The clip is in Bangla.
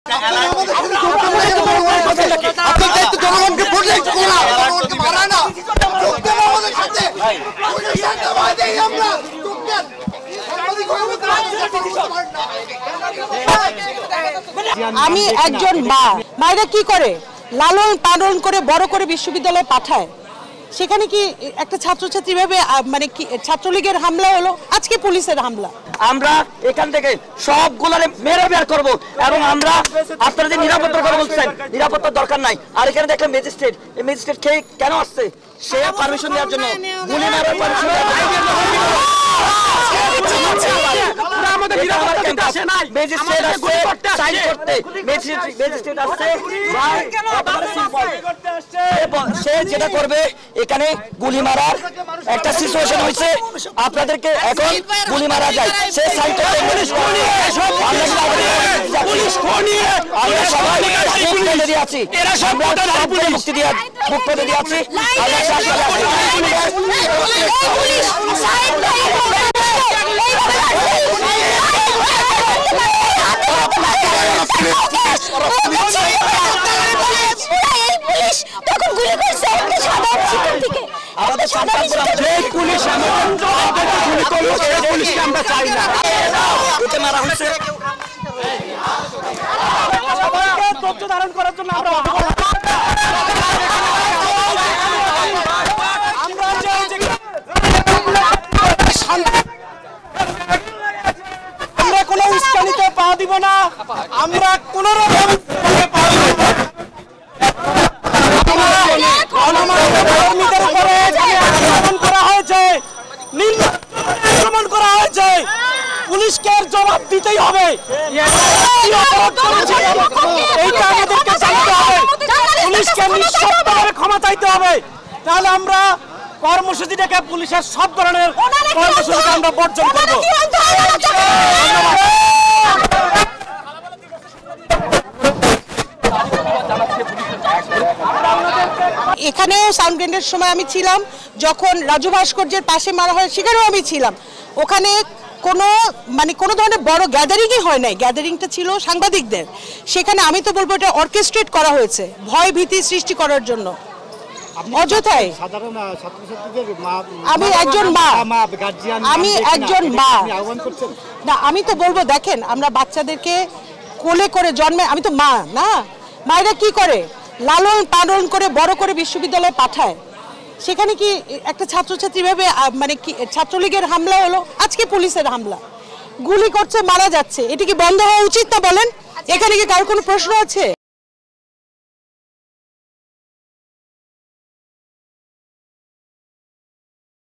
আমি একজন মা, মায়েরা কি করে লালন পালন করে বড় করে বিশ্ববিদ্যালয়ে পাঠায়, সেখানে কি একটা ছাত্রছাত্রী ভাবে মানে কি ছাত্রলীগের হামলা হলো, আজকে পুলিশের হামলা। আমরা এখান থেকে সবগুলারে মেরে বের করব এবং আমরা আপনারা যে নিরাপত্তার কথা বলছেন, নিরাপত্তার দরকার নাই। আর এখানে দেখলাম ম্যাজিস্ট্রেট, এই ম্যাজিস্ট্রেট কেন আসছে? সে পারমিশন দেওয়ার জন্য, গুলি মারার পারমিশন দেওয়ার জন্য। সে যেটা করবে, এখানে গুলি মারার একটা সিচুয়েশন হয়েছে, আপনাদেরকে এখন গুলি মারা যায়, সে সাইন করতে আমরা সবাই আছি, মুক্তি দিয়ে আছি। তথ্য ধারণ করার জন্য আমরা কোনো উস্কানিতে পা দিব না, আমরা কোন রকম কর্মীদের উপরে আক্রমণ করা হয়েছে, আক্রমণ করা হয়েছে, পুলিশকে জবাব দিতেই হবে। এইটা আমাদেরকে জানতে হবে, পুলিশকে নিঃশর্তভাবে ক্ষমা চাইতে হবে, তাহলে আমরা কর্মসূচিটাকে পুলিশের সব ধরনের কর্মসূচিকে আমরা বর্জন করব। এখানেও সাউন্ড গ্রেনেডের সময় আমি ছিলাম, যখন রাজু ভাস্কর্যের পাশে মারা হয় সেখানেও আমি ছিলাম। ওখানে কোনো ধরনের বড় গ্যাদারিংই হয় নাই, গ্যাদারিংটা ছিল সাংবাদিকদের। সেখানে আমি তো বলবো এটা অর্কেস্ট্রেট করা হয়েছে ভয় ভীতি সৃষ্টি করার জন্য, অযথায়। আমি একজন মা, না আমি তো বলবো দেখেন, আমরা বাচ্চাদেরকে কোলে করে জন্মে, আমি তো মা না, মায়েরা কি করে লালন পালন করে বড় করে বিশ্ববিদ্যালয়ে পাঠায়, সেখানে কি একটা ছাত্রছাত্রী ভাবে মানে কি ছাত্রলীগের হামলা হলো, আজকে পুলিশের হামলা, গুলি করছে, মারা যাচ্ছে, এটা কি বন্ধ হওয়া উচিত না বলেন? এখানে কি কারোর কোনো প্রশ্ন আছে?